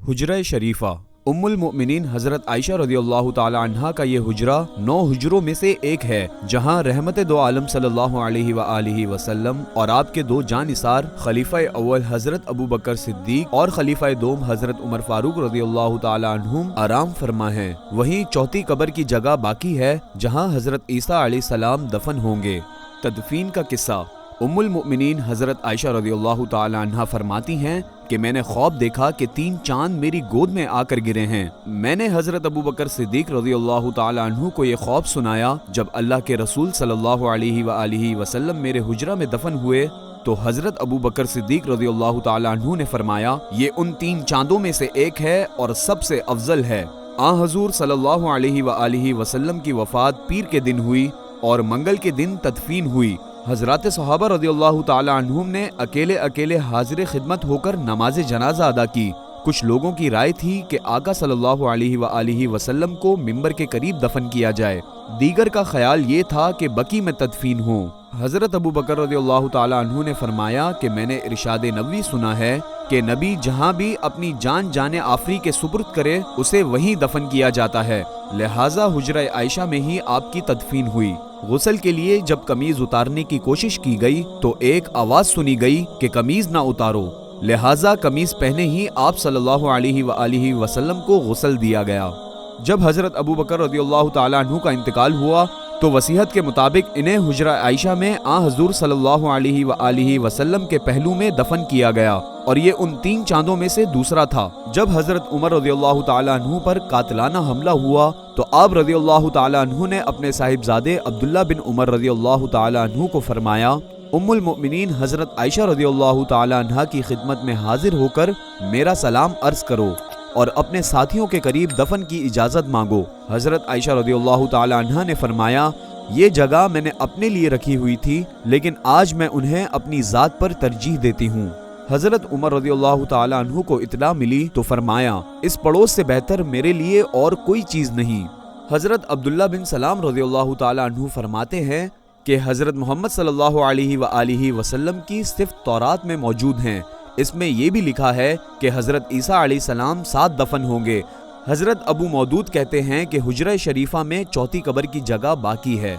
हुजरा शरीफा। उम्मुल मोमिनीन हजरत आयशा रज़ियल्लाहु ताला अन्हा का ये हुजरा 9 हुजरों में से एक है, जहां रहमत दो आलम सल्लल्लाहु अलैहि व आलिहि वसल्लम और आपके दो जानिसार खलीफा अव्वल हजरत अबू बकर सिद्दीक और खलीफा दोम हजरत उमर फारूक रज़ियल्लाहु ताला अन्हुम आराम फरमा है। वहीं चौथी कब्र की जगह बाकी है, जहां हजरत ईसा अलैहिस्सलाम दफन होंगे। तदफीन का किस्सा। उम्मुल मोमिनीन हजरत आयशा रज़ियल्लाहु ताला अन्हा फरमाती हैं कि मैंने ख्वाब देखा कि 3 चांद मेरी गोद में आकर गिरे हैं। मैंने हजरत अबू बकर सिद्दीक रज़ियल्लाहु ताला अन्हु को ये ख्वाब सुनाया। जब अल्लाह के रसूल सल्लल्लाहु अलैहि व आलिहि वसल्लम मेरे हुजरा में दफन हुए तो हजरत अबू बकर सिद्दीक रज़ियल्लाहु ताला अन्हु ने फरमाया, ये उन 3 चांदों में से एक है और सबसे अफजल है। हजूर सल्लल्लाहु अलैहि व आलिहि वसल्लम की वफात पीर के दिन हुई और मंगल के दिन तदफीन हुई। हजरात सहाबा रज़ियल्लाहु ताला अन्हुम ने अकेले अकेले हाजिर खिदमत होकर नमाज जनाजा अदा की। कुछ लोगों की राय थी कि आका सल्लल्लाहु अलैहि व आलिहि वसल्लम को मिंबर के करीब दफन किया जाए। दीगर का ख्याल ये था कि बकी में तदफीन हो। हजरत अबू बकर रज़ियल्लाहु ताला अन्हु ने फरमाया कि मैंने इरशाद नबवी सुना है कि नबी जहाँ भी अपनी जान जाने आफरी के सुपुर्द करे उसे वहीं दफन किया जाता है, लिहाजा हुजरा आयशा में ही आपकी तदफीन हुई। गुस्ल के लिए जब कमीज उतारने की कोशिश की गई तो एक आवाज सुनी गई कि कमीज ना उतारो, लिहाजा कमीज पहने ही आप सल्लल्लाहु अलैहि व आलिहि वसल्लम को गुस्ल दिया गया। जब हजरत अबू बकर रज़ियल्लाहु ताला अन्हु का इंतकाल हुआ तो वसीयत के मुताबिक इन्हें हुजरा आयशा में हजूर सल्लल्लाहु अलैहि व आलिहि वसल्लम के पहलू में दफन किया गया और ये उन 3 चांदों में से दूसरा था। जब हजरत उमर रज़ियल्लाहु ताला अन्हु पर कातिलाना हमला हुआ तो आप रज़ियल्लाहु ताला अन्हु ने अपने साहिबजादे अब्दुल्ला बिन उमर रज़ियल्लाहु ताला अन्हु को फरमाया, उम्मुल मोमिनीन हजरत आयशा रज़ियल्लाहु ताला अन्हा की खिदमत में हाजिर होकर मेरा सलाम अर्ज करो और अपने साथियों के करीब दफन की इजाजत मांगो। हजरत आयशा रज़ियल्लाहु ताला अन्हा ने फरमाया, ये जगह मैंने अपने लिए रखी हुई थी, लेकिन आज मैं उन्हें अपनी जात पर तरजीह देती हूँ। हजरत उमर रज़ियल्लाहु ताला अन्हु को इत्तला मिली तो फरमाया, इस पड़ोस से बेहतर मेरे लिए और कोई चीज नहीं। हजरत अब्दुल्ला बिन सलाम रज़ियल्लाहु ताला अन्हु फरमाते हैं कि हजरत मोहम्मद सल्लल्लाहु अलैहि व आलिहि वसल्लम की सिफ़त तौरात में मौजूद हैं। इसमें यह भी लिखा है कि हजरत ईसा अलैहिस्सलाम साथ दफन होंगे। हजरत अबू मौदूद कहते हैं कि हुजरा शरीफा में चौथी कब्र की जगह बाकी है।